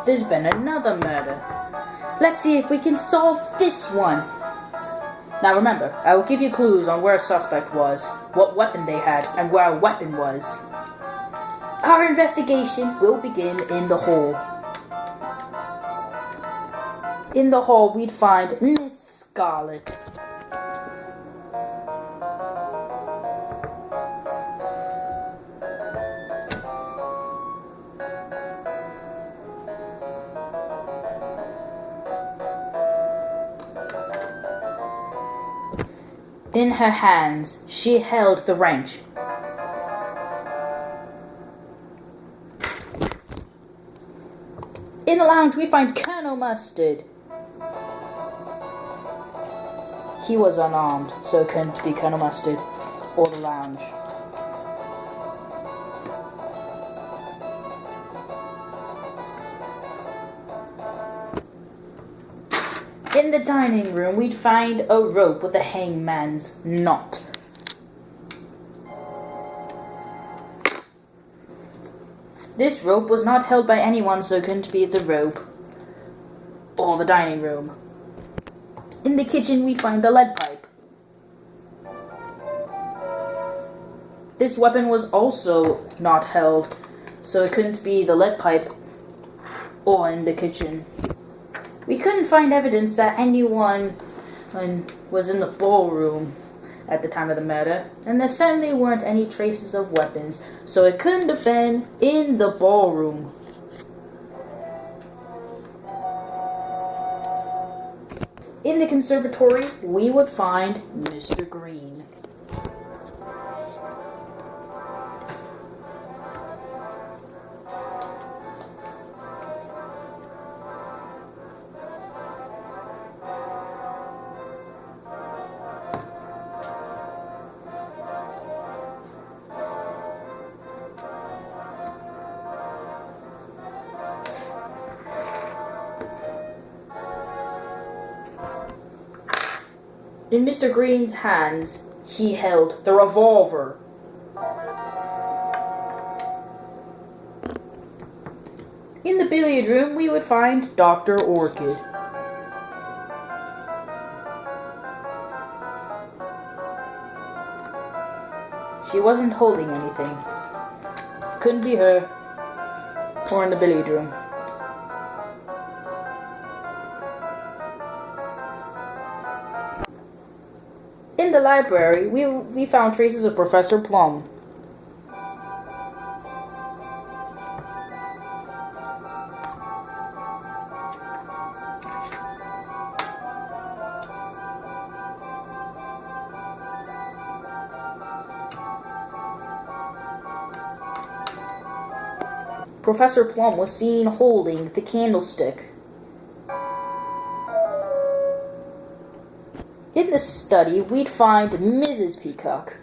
There's been another murder. Let's see if we can solve this one. Now remember, I will give you clues on where a suspect was, what weapon they had, and where a weapon was. Our investigation will begin in the hall. In the hall, we'd find Miss Scarlet. In her hands, she held the wrench. In the lounge, we find Colonel Mustard. He was unarmed, so it couldn't be Colonel Mustard or the lounge. In the dining room, we'd find a rope with a hangman's knot. This rope was not held by anyone, so it couldn't be the rope or the dining room. In the kitchen, we find the lead pipe. This weapon was also not held, so it couldn't be the lead pipe or in the kitchen. We couldn't find evidence that anyone was in the ballroom at the time of the murder, and there certainly weren't any traces of weapons, so it couldn't have been in the ballroom. In the conservatory, we would find Mr. Green. In Mr. Green's hands, he held the revolver. In the billiard room, we would find Dr. Orchid. She wasn't holding anything. Couldn't be her, or in the billiard room. In the library, we found traces of Professor Plum. Professor Plum was seen holding the candlestick. In the study, we'd find Mrs. Peacock.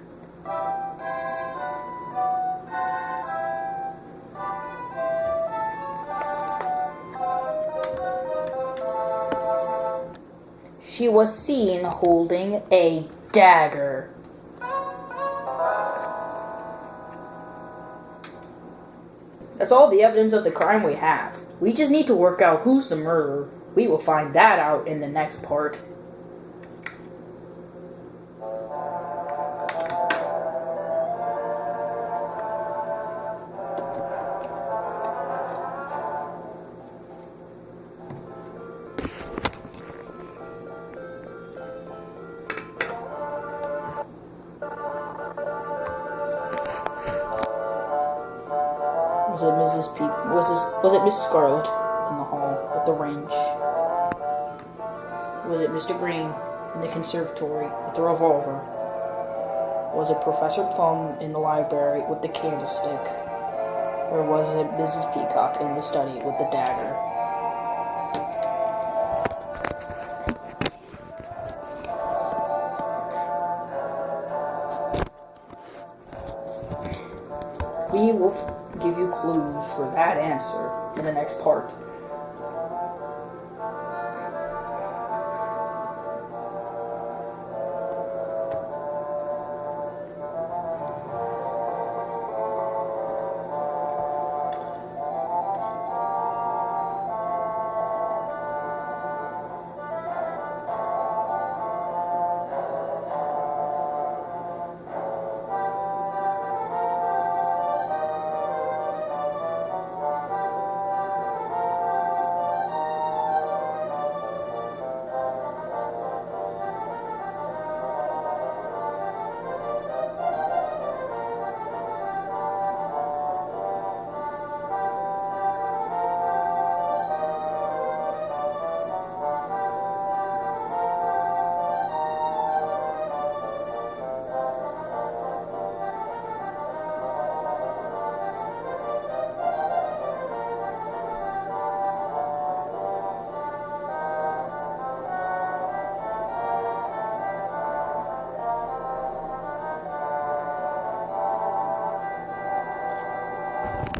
She was seen holding a dagger. That's all the evidence of the crime we have. We just need to work out who's the murderer. We will find that out in the next part. Was it Miss Scarlet in the hall with the wrench? Was it Mr. Green in the conservatory with the revolver? Was it Professor Plum in the library with the candlestick? Or was it Mrs. Peacock in the study with the dagger? We will give you clues for that answer in the next part.